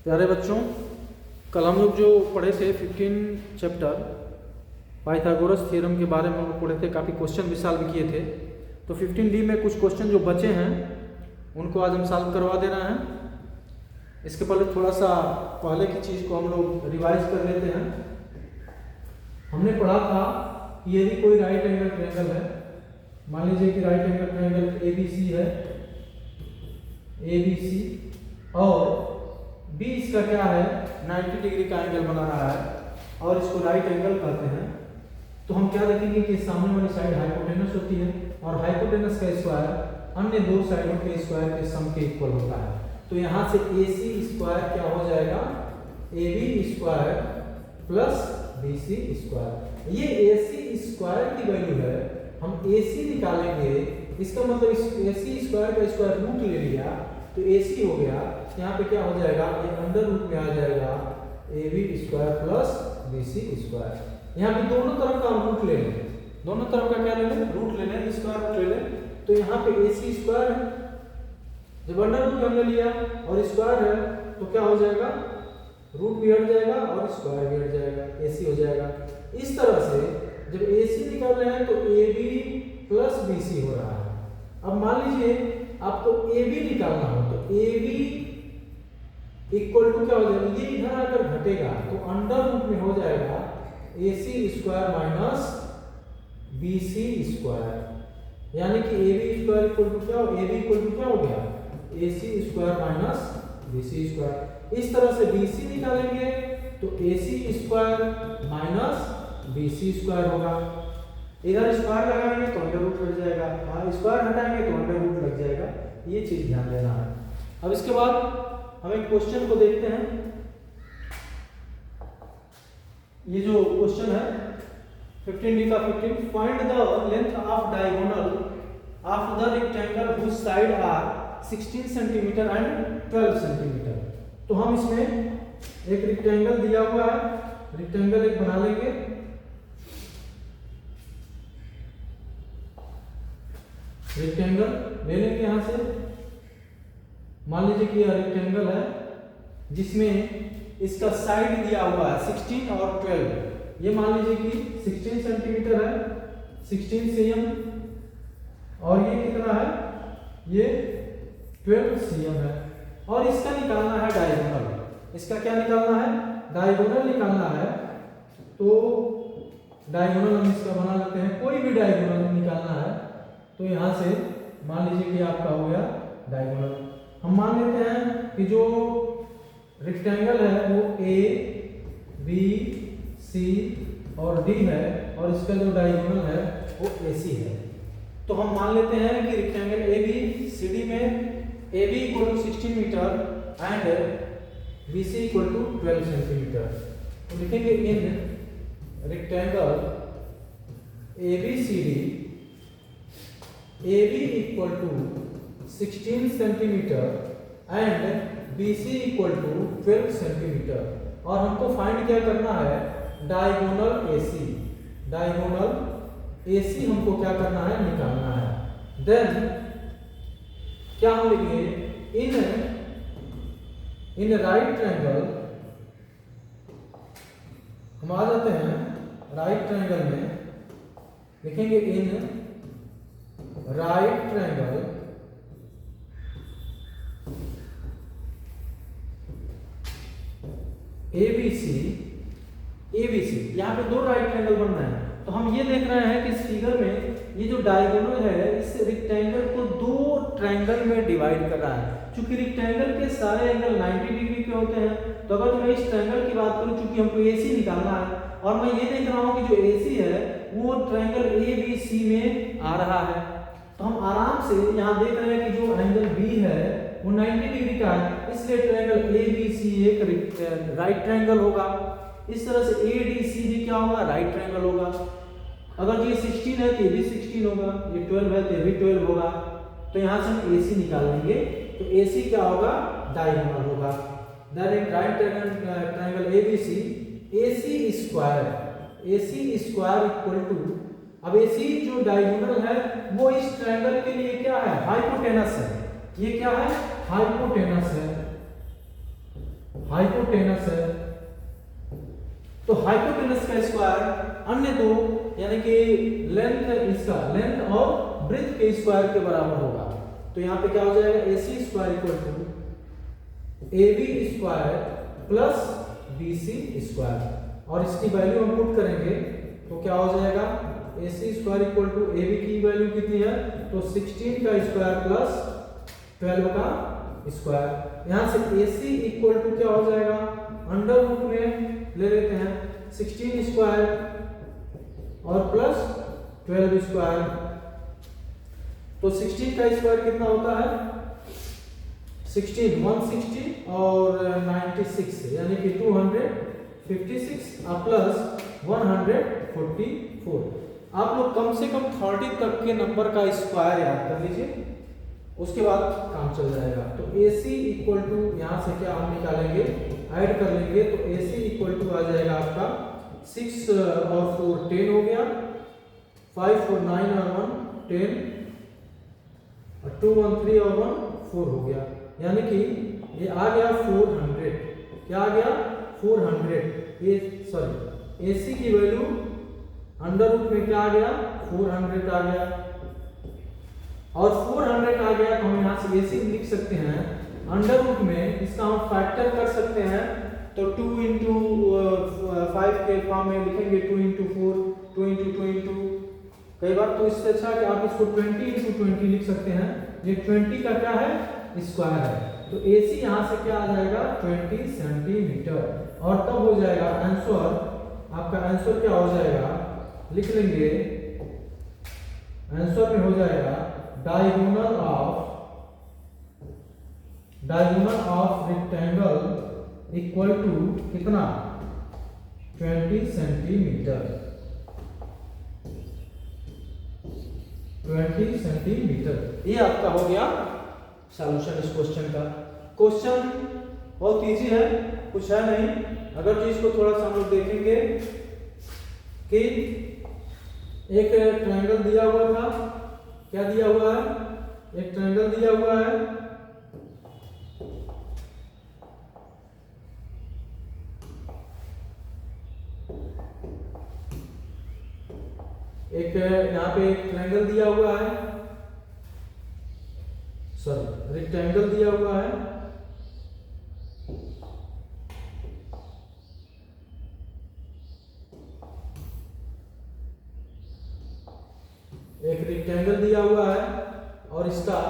प्यारे बच्चों, कल हम लोग जो पढ़े थे 15 चैप्टर पाइथागोरस थ्योरम के बारे में हम लोग पढ़े थे। काफ़ी क्वेश्चन भी सॉल्व किए थे। तो 15D में कुछ क्वेश्चन जो बचे हैं उनको आज हम सॉल्व करवा दे रहे हैं। इसके पहले थोड़ा सा पहले की चीज़ को हम लोग रिवाइज कर लेते हैं। हमने पढ़ा था कि यदि कोई राइट एंगल ट्रायंगल है, मान लीजिए कि राइट एंगल ट्रायंगल ABC है, ABC, और B इसका क्या है 90 डिग्री का एंगल बना रहा है और इसको राइट एंगल कहते हैं। तो हम क्या देखेंगे कि सामने वाली साइड हाइपोटेनस होती है और हाइपोटेनस का स्क्वायर अन्य दो साइडों के स्क्वायर के सम के इक्वल होता है। तो यहाँ से AC स्क्वायर क्या हो जाएगा, AB square plus BC square. ये AC स्क्वायर की वैल्यू है, हम AC निकालेंगे, इसका मतलब AC स्क्वायर का स्क्वायर रूट ले लिया तो AC हो गया। यहाँ पे क्या हो जाएगा, ये अंडर रूट में आ जाएगा AB square plus BC square. यहाँ पे दोनों तरफ का हम रूट ले लें, दोनों तरफ का क्या ले लें, रूट ले लें, स्क्वायर रूट ले लें। तो यहाँ पे AC स्क्वायर है, जब अंडर रूट हमने लिया और स्क्वायर है तो क्या हो जाएगा, रूट भी हट जाएगा और स्क्वायर भी हट जाएगा, AC हो जाएगा। इस तरह से जब AC निकाल रहे हैं तो AB प्लस BC हो रहा है। अब मान लीजिए आपको AB निकालना हो तो AB इक्वल टू क्या हो जाएगा, ये इधर आकर घटेगा तो अंडर रूट में हो जाएगा AC square minus BC square, यानी कि AB स्क्वायर इक्वल टू क्या हो, AB इक्वल टू क्या हो गया, AC square minus BC square. इस तरह से BC निकालेंगे तो AC square minus BC square होगा। इधर स्क्वायर लगाएंगे तो अंडर रूट लग जाएगा, हाँ स्क्वायर हटाएंगे तो अंडर रूट लग जाएगा। ये चीज ध्यान देना है। अब इसके बाद हम एक क्वेश्चन को देखते हैं। ये जो क्वेश्चन है 15D का 15, find the length of diagonal of the rectangle whose side are 16 centimetre and 12 centimetre. तो हम इसमें एक रेक्टेंगल दिया हुआ है, रेक्टेंगल एक बना लेंगे। रेक्टेंगल ले लेंगे यहाँ से, मान लीजिए कि यह रेक्टेंगल है जिसमें इसका साइड दिया हुआ है 16 और 12। ये मान लीजिए कि 16 सेंटीमीटर है, 16 cm, और ये कितना है, ये 12 cm है। और इसका निकालना है डायगोनल। इसका क्या निकालना है, डायगोनल निकालना है। तो डायगोनल हम इसका बना लेते हैं, कोई भी डायगोनल निकालना है तो यहाँ से मान लीजिए कि आपका हो गया डायगोनल। हम मान लेते हैं कि जो रेक्टेंगल है वो A, B, C और D है और इसका जो डायगोनल है वो AC है। तो हम मान लेते हैं कि रेक्टेंगल ABCD में AB equal to 16 metre and BC equal to 12 centimetre. तो लिखेंगे in rectangle ABCD AB equal to 16 centimetre and BC equal to 12 centimetre. और हमको फाइंड क्या करना है, डायगोनल AC। डायगोनल AC हमको क्या करना है, निकालना है। देन क्या हम लिखेंगे, इन राइट ट्रायंगल, हम आ जाते हैं राइट ट्रायंगल में, लिखेंगे इन राइट ट्रायंगल ABC। यहाँ पे दो राइट ट्रायंगल बन रहे हैं। तो हम ये देख रहे हैं कि इस फिगर में ये जो डायगोनल है इस रेक्टेंगल को दो ट्रायंगल में डिवाइड कर रहा है। चूंकि रेक्टेंगल के सारे एंगल 90 डिग्री के होते हैं, तो अगर मैं इस ट्रायंगल की बात करूं, चूंकि हमको AC निकालना है और मैं ये देख रहा हूं कि जो AC है वो ट्रायंगल ABC में आ रहा है, तो हम आराम से यहाँ देख रहे हैं कि जो एंगल B है वो 90 डिग्री का है, इसलिए ट्रायंगल ABC एक राइट ट्रायंगल होगा। इस तरह से ADC भी क्या होगा, राइट ट्रायंगल होगा। अगर ये 16 है तो ये भी 16 होगा, ये 12 है तो ये भी 12 होगा। तो यहाँ से हम AC निकाल लेंगे तो AC क्या होगा, डायगोनल होगा। देन एक right triangle ABC, AC square equal to, अब AC जो डायगोनल है वो इस ट्रायंगल के लिए क्या है, हाइपोटेनस है। ये क्या है, हाइपोटेनस है। हाइपोटेनस है, तो हाइपोटेनस का स्क्वायर अन्य दो यानी कि लेंथ, इसका लेंथ और ब्रेथ के स्क्वायर के बराबर होगा। तो यहाँ पे क्या हो जाएगा, AC square equal to AB square plus BC square, और इसकी वैल्यू हम पुट करेंगे तो क्या हो जाएगा, AC square equal to AB की वैल्यू कितनी है, तो 16 का स्क्वायर प्लस 12 का स्क्वायर। यहाँ से AC इक्वल टू क्या हो जाएगा, अंडर रूट में ले लेते हैं 16 स्क्वायर और प्लस 12 स्क्वायर, तो 16 का स्क्वायर कितना होता है, 16 160 और 96 यानी कि 256 प्लस 144। आप लोग कम से कम 30 तक के नंबर का स्क्वायर याद कर लीजिए, उसके बाद काम चल जाएगा। तो AC इक्वल टू यहाँ से क्या हम निकालेंगे, ऐड कर लेंगे, तो AC इक्वल टू आ जाएगा आपका 6 और 4 10 हो गया, 5 और 9 और 1 10, 2 1 3 और 1 4 हो गया, यानी कि ये आ गया 400। क्या आ गया, 400। ये सॉरी AC की वैल्यू अंडर रूट में क्या आ गया, 400 आ गया, और 400 आ गया तो हम यहाँ से AC लिख सकते हैं अंडर रूट में, इसका हम फैक्टर कर सकते हैं, तो 2 इंटू 5 के फॉर्म में लिखेंगे, 2 इंटू 4, 2 इंटू 2 इंटू, कई बार तो इससे अच्छा कि आप इसको 20 इंटू 20 लिख सकते हैं। ये 20 का क्या है, स्क्वायर है, तो AC यहाँ से क्या आ जाएगा, 20 सेंटीमीटर, और तब हो जाएगा आंसर, आपका आंसर क्या हो जाएगा, लिख लेंगे, आंसर में हो जाएगा diagonal of rectangle equal to कितना, 20 सेंटीमीटर, 20 सेंटीमीटर। ये आपका हो गया सॉल्यूशन इस क्वेश्चन का। क्वेश्चन बहुत इजी है, कुछ है नहीं। अगर जो इसको थोड़ा सा हम लोग देखेंगे कि एक ट्रायंगल दिया हुआ था, क्या दिया हुआ है, एक ट्रायंगल दिया हुआ है, एक यहाँ पे एक ट्रायंगल दिया हुआ है, सॉरी रेक्टेंगल दिया हुआ है, एक रेक्टेंगल दिया हुआ है, और इसका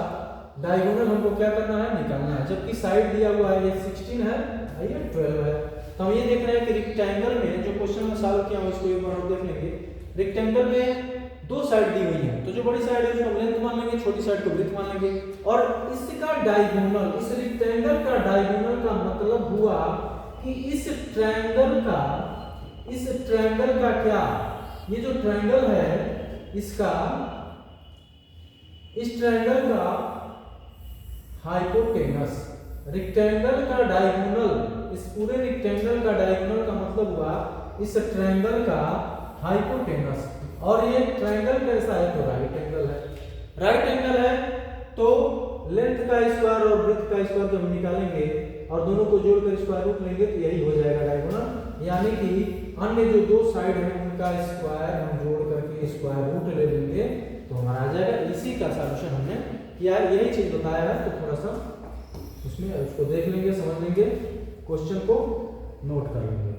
डायगोनल हमको क्या करना है, निकालना है, जबकि साइड दिया हुआ है, ये 16 है, ये 12 है। तो हम ये देख रहे हैं कि रेक्टेंगल में जो क्वेश्चन में सॉल्व किया, इसको एक बार और देख लेंगे। रेक्टेंगल में दो साइड दी हुई है, तो जो बड़ी साइड है उसको हम लेंथ मान लेंगे, छोटी साइड को ब्रेथ मान लेंगे, और इसका डायगोनल, इस रेक्टेंगल का डायगोनल का मतलब हुआ कि इस ट्रायंगल का क्या, ये जो ट्रायंगल है इसका, इस ट्रायंगल का हाइपोटेनस, रेक्टेंगल का डायगोनल, इस पूरे रेक्टेंगल का डायगोनल का मतलब हुआ इस ट्रायंगल का हाइपोटेनस। और ये ट्रायंगल कैसा है, तो राइट एंगल है, राइट एंगल है, तो लेंथ का स्क्वायर और ब्रेथ का स्क्वायर जब हम निकालेंगे और दोनों को जोड़कर स्क्वायर रूट लेंगे तो यही हो जाएगा डायगोनल, यानी कि अन्य जो दो साइड है उनका स्क्वायर हम जोड़ करके स्क्वायर रूट ले लेंगे तो हमारा आ जाएगा। इसी का सॉल्यूशन हमने किया, यही चीज बताया है, तो थोड़ा सा उसमें उसको देख लेंगे, समझ लेंगे, क्वेश्चन को नोट कर लेंगे,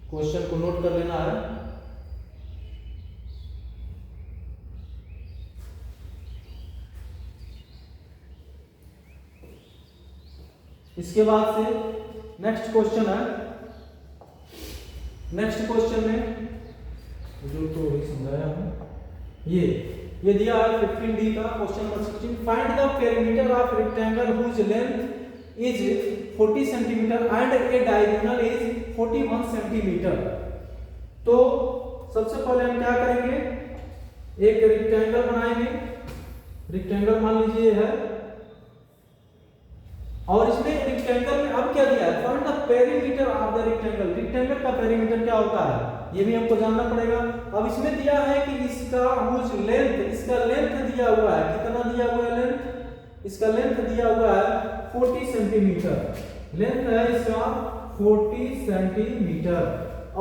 क्वेश्चन को नोट कर लेना है। इसके बाद से नेक्स्ट क्वेश्चन है, नेक्स्ट क्वेश्चन में जो तो समझाया हूं, ये दिया है 15D का question number 16, find the perimeter of rectangle whose length is 40 centimetre and a diagonal is 41 centimetre. तो सबसे पहले हम क्या करेंगे, एक रेक्टेंगल बनाएंगे, रेक्टेंगल मान लीजिए है, और इसमें रेक्टेंगल में अब क्या दिया है, find the perimeter of the rectangle, rectangle का पेरीमीटर क्या होता है ये भी हमको जानना पड़ेगा। अब इसमें दिया है कि इसका हुज लेंथ, इसका लेंथ दिया हुआ है, कितना दिया हुआ है लेंथ, इसका लेंथ दिया हुआ है 40 सेंटीमीटर, लेंथ है इसका 40 सेंटीमीटर,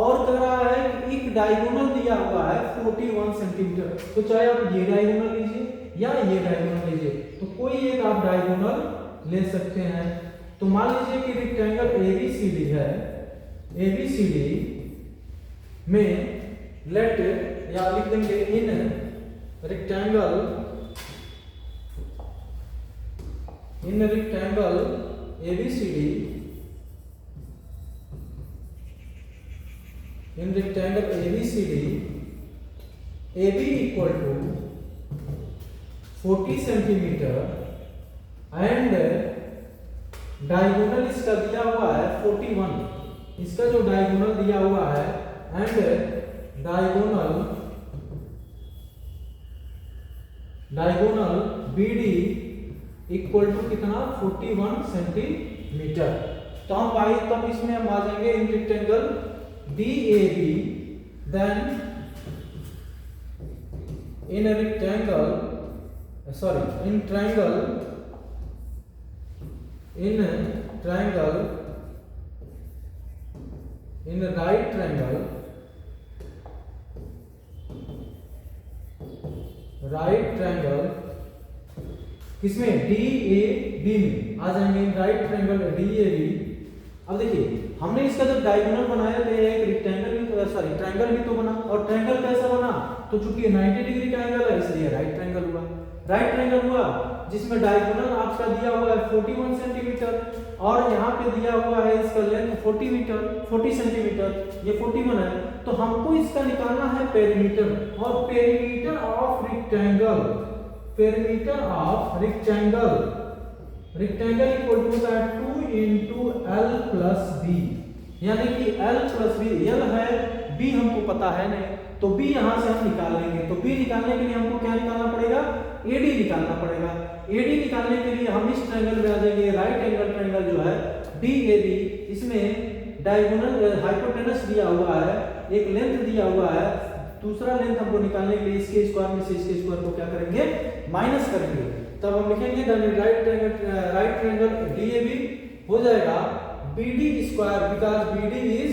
और कह रहा है कि एक डायगोनल दिया हुआ है 41 सेंटीमीटर। तो चाहे आप ये डायगोनल लीजिए या ये डायगोनल लीजिए, तो कोई एक आप डायगोनल ले सकते हैं। तो मान लीजिए कि रेक्टेंगल एबीसीडी है, एबीसीडी में लेट या लिख देंगे in rectangle ABCD, in rectangle ABCD, AB equal to 40 centimetre and diagonal इसका दिया हुआ है 41, इसका जो डायगोनल दिया हुआ है and diagonal BD equal to कितना 41 सेंटीमीटर। तो हम भाई तब इसमें हम आ जाएंगे in rectangle DAB, then in a rectangle, in triangle, in a right triangle, किसमें DAB में आ जाएंगे, राइट ट्रायंगल DAB। अब देखिए हमने इसका जब डायगोनल बनाया तो एक रेक्टेंगल भी ट्रायंगल भी तो बना, और ट्रायंगल कैसा बना, तो चूंकि 90 डिग्री का एंगल है इसलिए राइट ट्रायंगल हुआ। राइट ट्रायंगल हुआ जिसमें डायगोनल आपका दिया हुआ है 41 सेंटीमीटर और यहाँ पे दिया हुआ है इसका लेंथ 40 सेंटीमीटर, ये 41 है। तो हमको इसका निकालना है पेरीमीटर, और perimeter of rectangle equal to होता है 2 into L plus B, यानी कि L plus B, L है B हमको पता है नहीं, तो B यहाँ से हम निकाल लेंगे। तो B निकालने के लिए हमको क्या निकालना पड़ेगा, AD निकालना पड़ेगा। AD निकालने के लिए हम इस ट्रायंगल में आ जाएंगे, राइट एंगल ट्रायंगल जो है DAB, इसमें डायगोनल हाइपोटेनस दिया हुआ है, एक लेंथ दिया हुआ है, दूसरा लेंथ हमको निकालने के लिए इसके स्क्वायर में से इसके स्क्वायर को क्या करेंगे, माइनस करेंगे। तब हम लिखेंगे राइट ट्रायंगल DAB हो जाएगा BD square, because BD is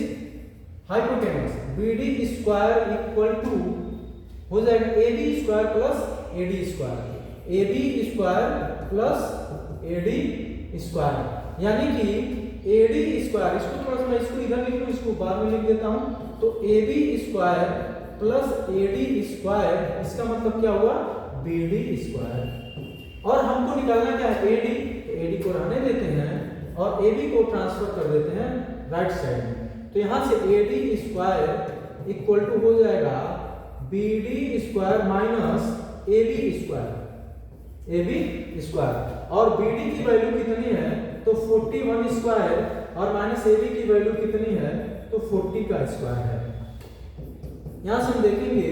hypotenuse, BD square equal to हो जाएगा AB square plus AD square, AB square plus AD square, यानी कि AD स्क्वायर, इसको थोड़ा सा मैं इसको इधर लिख लूं, इसको बाद में लिख देता हूं। तो AB square plus AD square, इसका मतलब क्या हुआ, BD स्क्वायर। और हमको निकालना क्या है, AD, तो AD को रहने देते हैं और AB को ट्रांसफर कर देते हैं राइट साइड में। तो यहां से AD स्क्वायर इक्वल टू हो जाएगा BD square minus AB square, और BD की वैल्यू कितनी है, तो 41 स्क्वायर, और माइनस AB की वैल्यू कितनी है, तो 40 का स्क्वायर है। यहां से हम देखेंगे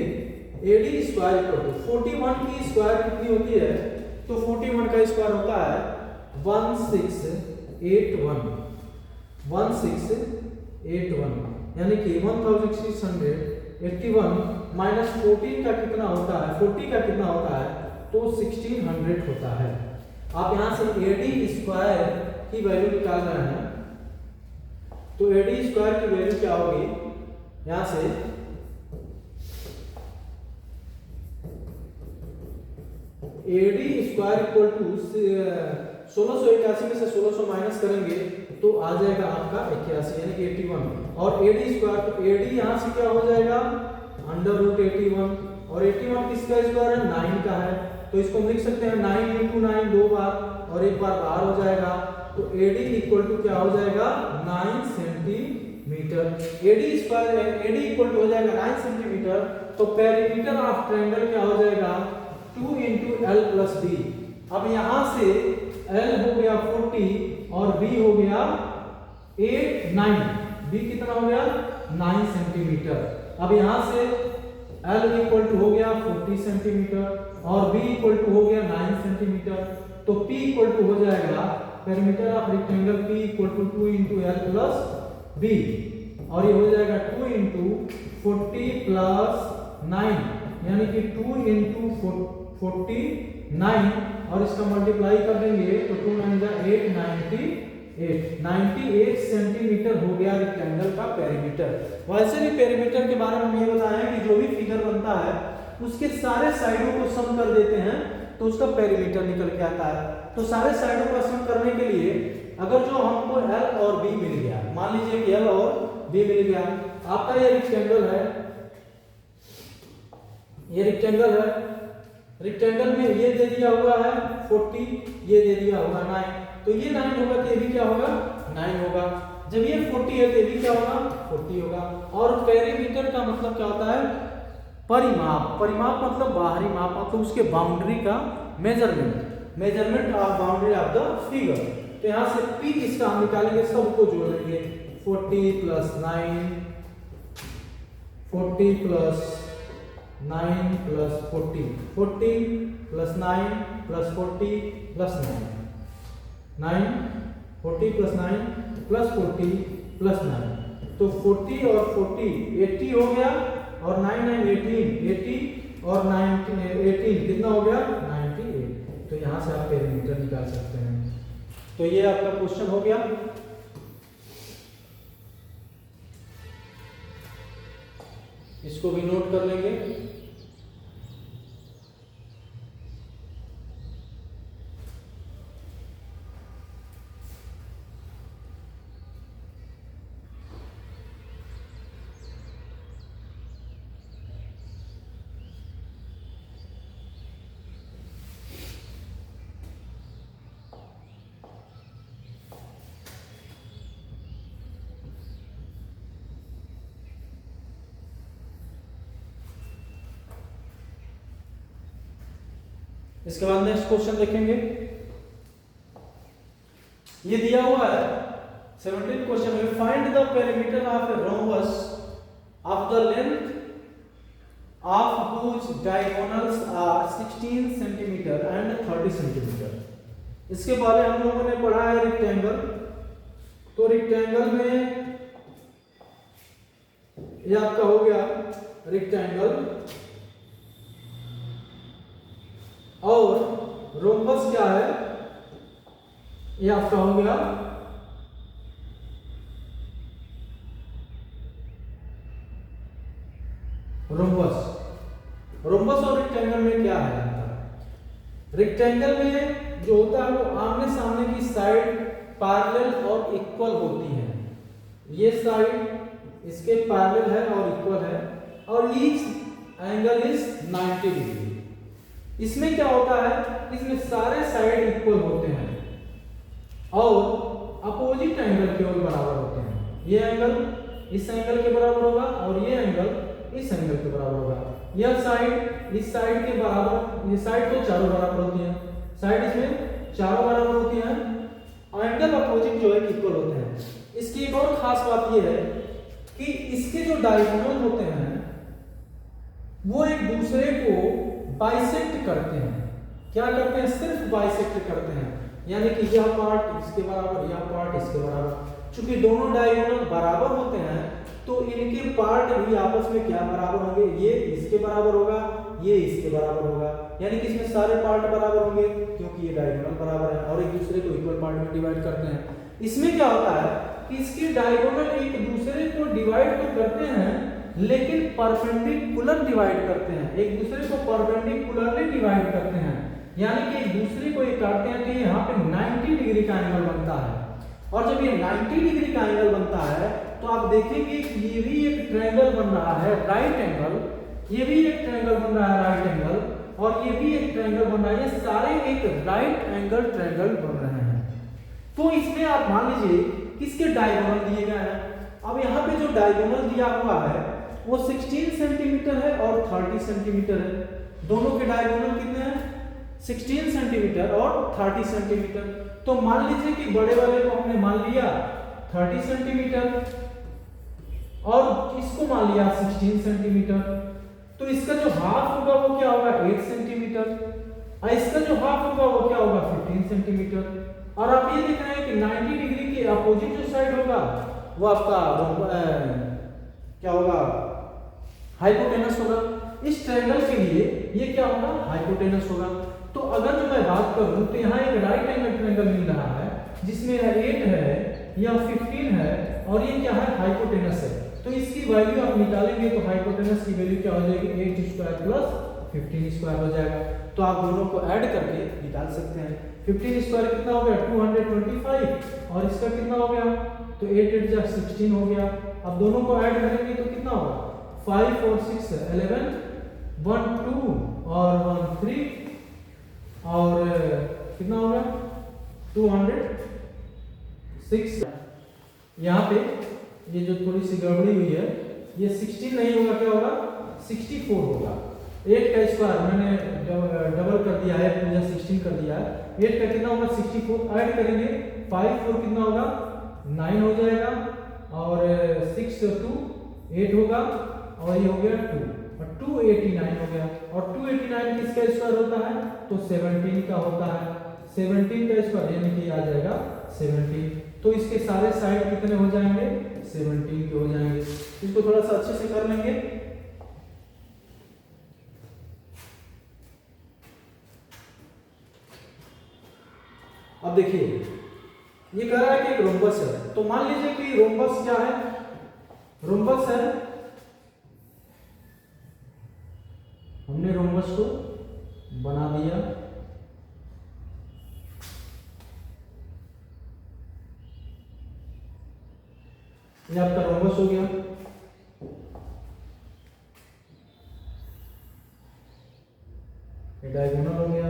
AD स्क्वायर इक्वल टू 41 की स्क्वायर कितनी होती है, तो 41 का स्क्वायर होता है 1681, यानी कि 1681 माइनस 14 का कितना होता है, 40 का कितना होता है, तो 1600 होता है। आप यहां से AD स्क्वायर की वैल्यू निकाल रहे हैं, तो AD स्क्वायर की वैल्यू क्या होगी, यहां से AD स्क्वायर इक्वल टू 1681 में से 1600 माइनस करेंगे तो आ जाएगा आपका 81, यानी कि 81, और AD स्क्वायर, तो AD यहां से क्या हो जाएगा, √81, और 81 किसका स्क्वायर है, 9 का है, तो इसको हम लिख सकते हैं 9 × 9 दो बार और एक बार बाहर हो जाएगा। तो AD इक्वल टू क्या हो जाएगा, 9 centimetre. AD square, AD equal to हो जाएगा 9 सेंटीमीटर। तो पेरीमीटर ऑफ ट्रायंगल क्या हो जाएगा, 2 × L plus B। अब यहां से L हो गया 40 और B हो गया 9, B कितना हो गया, 9 सेंटीमीटर। अब यहां से L इक्वल टू हो गया 40 सेंटीमीटर और B इक्वल टू हो गया 9 सेंटीमीटर। तो P इक्वल टू हो जाएगा perimeter of rectangle P equal to 2 × L plus B, और ये हो जाएगा 2 × 40 plus 9, यानी कि 2 × 49 और इसका मल्टीप्लाई कर देंगे तो 2 9 जा 8 98 सेंटीमीटर हो गया रेक्टेंगल का पेरीमीटर। वैसे भी पेरीमीटर के बारे में हम ये बताएं कि जो भी फिगर बनता है उसके सारे साइडों को सम कर देते हैं तो उसका पेरीमीटर निकल के आता है। तो सारे साइडों का सम करने के लिए अगर जो हमको L और B मिल गया, मान लीजिए कि L और B मिल गया, आपका ये रेक्टेंगल है, ये रेक्टेंगल है, रेक्टेंगल में ये दे दिया हुआ है 40, ये दे दिया हुआ 9, तो ये 9 होगा तो ये भी क्या होगा 9 होगा। जब ये 40 है तो ये भी क्या होगा 40 होगा। और पेरीमीटर का मतलब क्या होता है परिमाप, परिमाप मतलब बाहरी माप, मतलब उसके बाउंड्री का measurement of boundary of the figure. तो यहाँ से P इसका हम निकालेंगे, सबको जोड़ देंगे 40 plus 9 40 plus 9 plus 40 40 plus 9 plus 40 plus 9 40 plus 9 plus 40 plus 9, तो 40 और 40 80 हो गया और 9 9 18 80 और 18 कितना हो गया 98। तो यहाँ से आप पेरीमीटर निकाल सकते हैं। तो ये आपका क्वेश्चन हो गया। इसको भी नोट कर लेंगे। इसके बाद नेक्स्ट क्वेश्चन देखेंगे। ये दिया हुआ है 17 क्वेश्चन में, find the perimeter of a rhombus of the length of whose diagonals are 16 centimetre and 30 centimetre. इसके पहले हम लोगों ने पढ़ा है रेक्टेंगल। तो रेक्टेंगल में ये आपका हो गया रेक्टेंगल, और रोम्बस क्या है ये आपका हो गया रोम्बस और रेक्टेंगल में क्या है अंतर। रेक्टेंगल में जो होता है वो आमने सामने की साइड पैरेलल और इक्वल होती है। ये साइड इसके पैरेलल है और इक्वल है, और ईच एंगल इज 90 डिग्री। इसमें क्या होता है, इसमें सारे साइड इक्वल होते हैं और अपोजिट एंगल केवल बराबर होते हैं। ये एंगल इस एंगल के बराबर होगा और ये एंगल इस एंगल के बराबर होगा। यह साइड इस साइड के बराबर, ये साइड तो चारों बराबर होती हैं, साइड इसमें चारों बराबर होती हैं, एंगल अपोजिट जो है इक्वल होते हैं। इसकी एक और खास बात यह है कि इसके जो डायगोनल होते हैं वो एक दूसरे को बाइसेक्ट करते हैं। क्या करते हैं, सिर्फ बाइसेक्ट करते हैं, यानी कि यह पार्ट इसके बराबर, यह पार्ट इसके बराबर। चूंकि दोनों डायगोनल बराबर होते हैं तो इनके पार्ट भी आपस में क्या बराबर होंगे, ये इसके बराबर होगा, ये इसके बराबर होगा, यानी कि इसमें सारे पार्ट बराबर होंगे क्योंकि ये डायगोनल बराबर है और एक दूसरे को इक्वल पार्ट में डिवाइड करते हैं। इसमें क्या होता है कि इसके डायगोनल एक दूसरे को डिवाइड तो करते हैं लेकिन परपेंडिकुलर डिवाइड करते हैं, एक दूसरे को परपेंडिकुलरली डिवाइड करते हैं, यानी कि एक दूसरे को ये काटते हैं तो यहाँ पे 90 डिग्री का एंगल बनता है। और जब ये 90 डिग्री का एंगल बनता है तो आप देखेंगे कि ये भी एक ट्रायंगल बन रहा है राइट एंगल, ये भी एक ट्रायंगल बन रहा है राइट एंगल, और ये भी एक ट्रायंगल बन रहा है, ये सारे एक राइट एंगल ट्रायंगल बन रहे हैं। तो इसमें आप मान लीजिए किसके डायगोनल दिए गए हैं। अब यहाँ पे जो डायगोनल दिया हुआ है वो 16 सेंटीमीटर है और 30 सेंटीमीटर है। दोनों के डायगोनल कितने हैं, 16 सेंटीमीटर और 30 सेंटीमीटर। तो मान लीजिए कि बड़े वाले को हमने मान लिया 30 सेंटीमीटर और इसको मान लिया 16 सेंटीमीटर, तो इसका जो हाफ होगा वो क्या होगा 8 सेंटीमीटर, और इसका जो हाफ होगा वो क्या होगा 15 सेंटीमीटर। और आप ये देख रहे हैं कि 90 डिग्री के अपोजिट जो साइड होगा वो आपका क्या होगा, हाइपोटेनस होगा। इस ट्रायंगल के लिए ये क्या होगा, हाइपोटेनस होगा। तो तो अगर जो मैं बात करूं तो यहाँ एक राइट एंगल ट्रायंगल मिल रहा है जिसमें 8 है या 15 है और ये क्या है हाइपोटेनस है। तो इसकी वैल्यू आप निकालेंगे तो हाइपोटेनस की वैल्यू क्या हो जाएगी 8 स्क्वायर प्लस 15 स्क्वायर हो जाएगा। तो आप दोनों को ऐड करके निकाल सकते हैं। 15 स्क्वायर कितना हो गया 225 और इसका कितना हो गया तो 8 8 जा 16 हो गया। अब दोनों को ऐड करेंगे तो कितना होगा 5 और 6 11 1 2 और 1 3 और कितना हो गया 206। यहाँ पे ये जो थोड़ी सी गड़बड़ी हुई है ये 16 नहीं होगा क्या होगा 64 होगा। 8 का स्क्वायर मैंने डबल कर दिया है पूरा 16 कर दिया है। 8 का कितना होगा 64 ऐड करेंगे 5 4 कितना होगा 9 हो जाएगा और 6 2 8 होगा और ये हो गया 2 और 289 हो गया। और 289 किसका स्क्वायर होता है तो 17 का होता है। 17 का स्क्वायर यानी कि आ जाएगा 17। तो इसके सारे साइड कितने हो जाएंगे 17 के हो जाएंगे। इसको थोड़ा सा अच्छे से कर लेंगे। अब देखिए ये कह रहा है कि एक रोम्बस है। तो मान लीजिए कि रोम्बस क्या है रोम्बस है हमने रोम्बस को बना दिया। ये आपका रोम्बस हो गया। ये डायगोनल हो गया।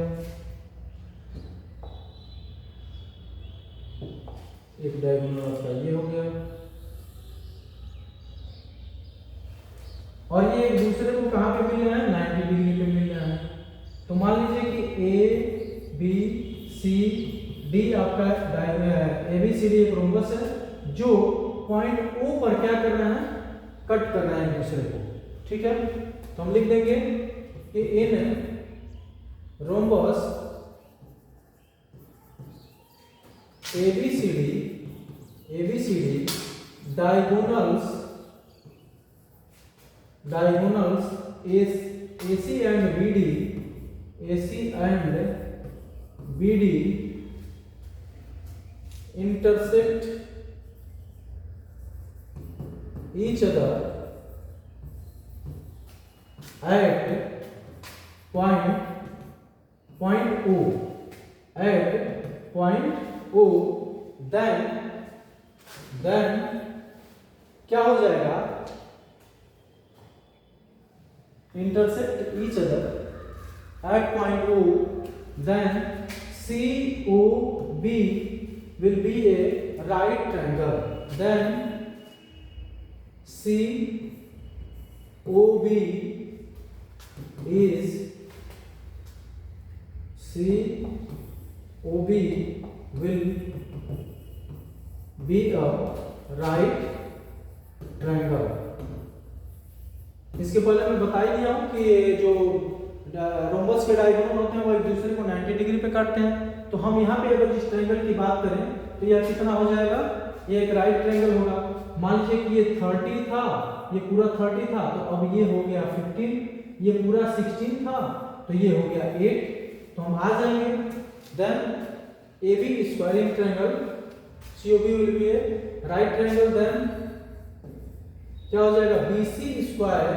एक डायगोनल आपका ये हो गया और ये एक दूसरे को कहां पे मिल रहा है 90 डिग्री पे मिल रहा है। तो मान लीजिए कि ए बी सी डी आपका ए बी सी डी एक रोम्बस है जो पॉइंट ओ पर क्या कर रहे हैं कट कर रहे हैं एक दूसरे को। ठीक है तो हम लिख देंगे कि इन rhombus ABCD diagonals AC and BD intersect each other at point O at point O then क्या हो जाएगा intersect each other at point O then COB will be a right triangle then COB will be a right triangle। इसके पहले मैं बता ही दिया हूं कि जो रोम्बस के डायगोनल होते हैं वो एक दूसरे को 90 डिग्री पे काटते हैं। तो हम यहाँ पे अगर इस ट्रायंगल की बात करें तो यह कितना हो जाएगा ये एक राइट ट्रायंगल होगा। मान लीजिए कि ये 30 था ये पूरा 30 था तो अब ये हो गया 15 ये पूरा 16 था तो ये हो गया 8। तो हम आ जाएंगे then AB squaring triangle COB will be a right triangle then क्या हो जाएगा BC स्क्वायर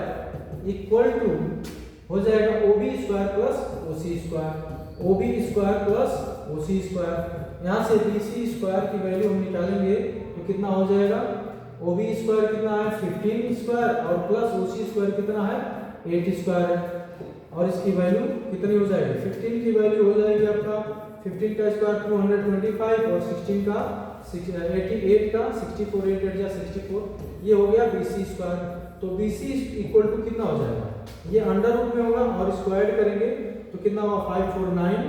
इक्वल टू हो जाएगा OB square plus OC square OB square plus OC square. यहाँ से BC स्क्वायर की वैल्यू हम निकालेंगे तो कितना हो जाएगा OB स्क्वायर कितना है 15 स्क्वायर और प्लस OC स्क्वायर कितना है 8 स्क्वायर है और इसकी वैल्यू कितनी हो जाएगी 15 की वैल्यू हो जाएगी आपका 15 का स्क्वायर 225 और 16 का 88 का 64 8 8 जा 64 ये हो गया BC स्क्वायर। तो BC इक्वल टू कितना हो जाएगा ये अंडर रूट में होगा और स्क्वायर करेंगे तो कितना होगा 549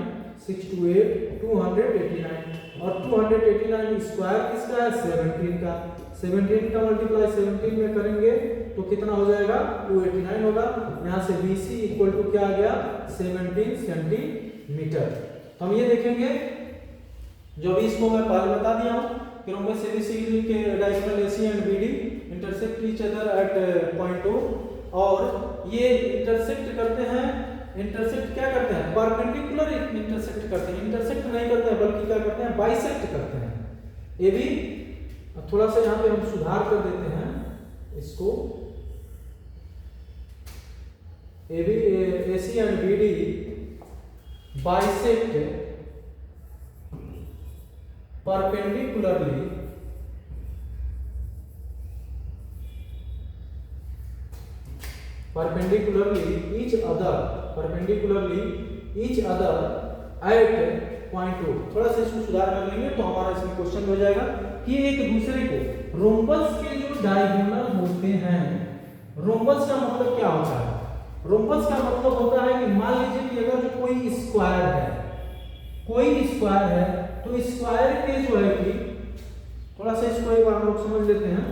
628 289 और 289 स्क्वायर किसका है 17 का 17 का मल्टीप्लाई 17 में करेंगे तो कितना हो जाएगा 289 होगा। यहाँ से BC इक्वल टू क्या आ गया 17 सेंटीमीटर। तो हम ये देखेंगे जो भी इसको मैं पहले बता दिया हूँ कि रोम्बस ABCD के diagonal AC and BD intersect each other at point O और ये इंटरसेक्ट करते हैं इंटरसेक्ट क्या करते हैं, परपेंडिकुलर इंटरसेक्ट करते हैं, इंटरसेक्ट नहीं करते हैं बल्कि क्या करते हैं, बाइसेक्ट करते हैं। ये भी थोड़ा सा यहाँ पे हम सुधार कर देते हैं इसको, A B AC and BD bisect perpendicularly each other at point O। थोड़ा सा इसको सुधार कर लेंगे तो हमारा इसमें क्वेश्चन हो जाएगा कि एक दूसरे को रोम्बस के जो डायगोनल होते हैं, रोम्बस का मतलब क्या होता है, रोम्बस का मतलब होता है कि मान लीजिए कि अगर जो कोई स्क्वायर है, तो स्क्वायर के जो है कि थोड़ा सा इसको एक बार हम लोग समझ लेते हैं।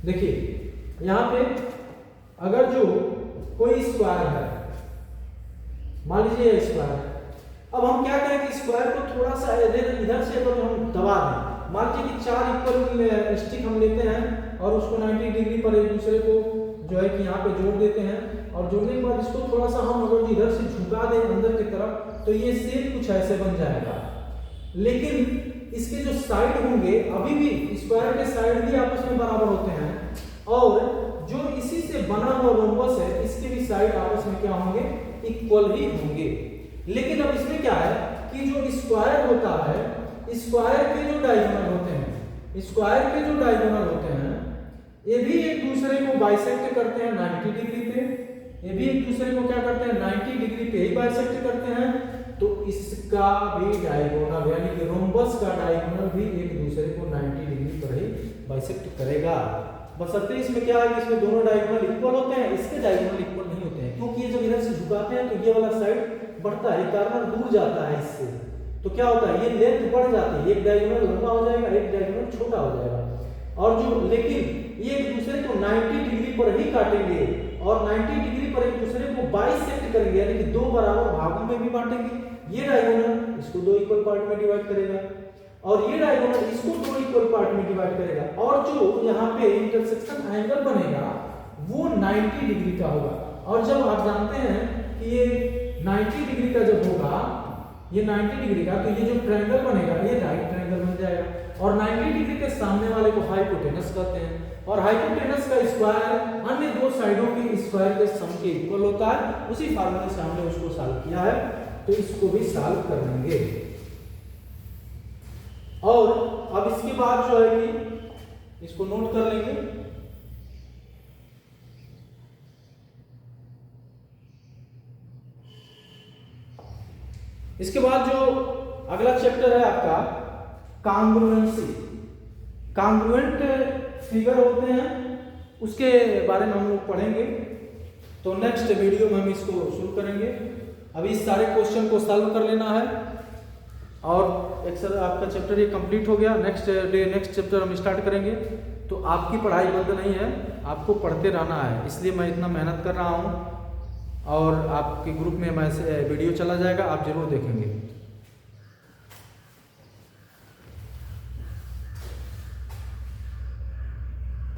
देखिए यहाँ पे अगर जो कोई स्क्वायर है, मान लीजिए स्क्वायर है, अब हम क्या करें कि स्क्वायर को थोड़ा सा इधर से अगर हम दबा दें, मान लीजिए कि 4 इक्वल स्टिक हम लेते हैं और उसको 90 डिग्री पर एक दूसरे को जो है कि यहाँ पे जोड़ देते हैं, और जोड़ने के बाद इसको थोड़ा सा हम अगर इधर से झुका दें अंदर की तरफ तो ये शेप कुछ ऐसे बन जाएगा। लेकिन इसके जो साइड होंगे अभी भी स्क्वायर के साइड भी आपस में बराबर होते हैं, और जो इसी से बना हुआ रोम्बस है इसके भी साइड आपस में क्या होंगे, इक्वल ही होंगे। लेकिन अब इसमें क्या है कि जो स्क्वायर होता है, स्क्वायर के जो डायगोनल होते हैं, ये भी एक दूसरे को बाइसेक्ट करते हैं 90 डिग्री पे, ये भी एक दूसरे को क्या करते हैं 90 डिग्री पे ही बाइसेक्ट करते हैं। तो इसका भी डायगोनल यानी कि रोम्बस का डायगोनल भी एक दूसरे को 90 डिग्री पर ही बाइसेक्ट करेगा। बशर्ते इसमें क्या है कि इसमें दोनों डायगोनल इक्वल होते हैं, इसके डायगोनल इक्वल नहीं होते हैं, क्योंकि ये जब इधर से झुकाते हैं तो ये वाला साइड बढ़ता है, कॉर्नर दूर जाता है इससे, तो क्या होता है ये लेंथ बढ़ जाती है, एक डायगोनल लंबा हो जाएगा, एक डायगोनल छोटा हो जाएगा। और जो लेकिन ये एक दूसरे को 90 डिग्री पर ही काटेंगे और 90 डिग्री पर एक दूसरे को बाइसेक्ट करेंगे, यानी कि 2 बराबर भागों में भी बांटेंगे। ये डायगोनल इसको 2 इक्वल पार्ट में डिवाइड करेगा और ये डायगोनल इसको 2 इक्वल पार्ट में डिवाइड करेगा, और जो यहाँ पे इंटरसेक्शन एंगल बनेगा वो 90 डिग्री का होगा। और जब आप जानते हैं कि ये 90 डिग्री का जब होगा, ये 90 डिग्री का, तो ये जो ट्रायंगल बनेगा ये राइट ट्रायंगल बन जाएगा। और 90 डिग्री के सामने वाले को हाइपोटेनस कहते हैं, और हाइपोटेनस का स्क्वायर अन्य 2 साइडों के स्क्वायर के सम के इक्वल होता है। उसी फार्मूले से हमने उसको सॉल्व किया है, तो इसको भी सॉल्व कर लेंगे। और अब इसके बाद जो है कि इसको नोट कर लेंगे। इसके बाद जो अगला चैप्टर है आपका कांग्रुएंसी, कांग्रुएंट फिगर होते हैं, उसके बारे में हम लोग पढ़ेंगे। तो नेक्स्ट वीडियो में हम इसको शुरू करेंगे। अभी इस सारे क्वेश्चन को सॉल्व कर लेना है और एक सर आपका चैप्टर ये कंप्लीट हो गया। नेक्स्ट चैप्टर हम स्टार्ट करेंगे। तो आपकी पढ़ाई बंद नहीं है, आपको पढ़ते रहना है, इसलिए मैं इतना मेहनत कर रहा हूँ। और आपके ग्रुप में मैसेज वीडियो चला जाएगा, आप जरूर देखेंगे।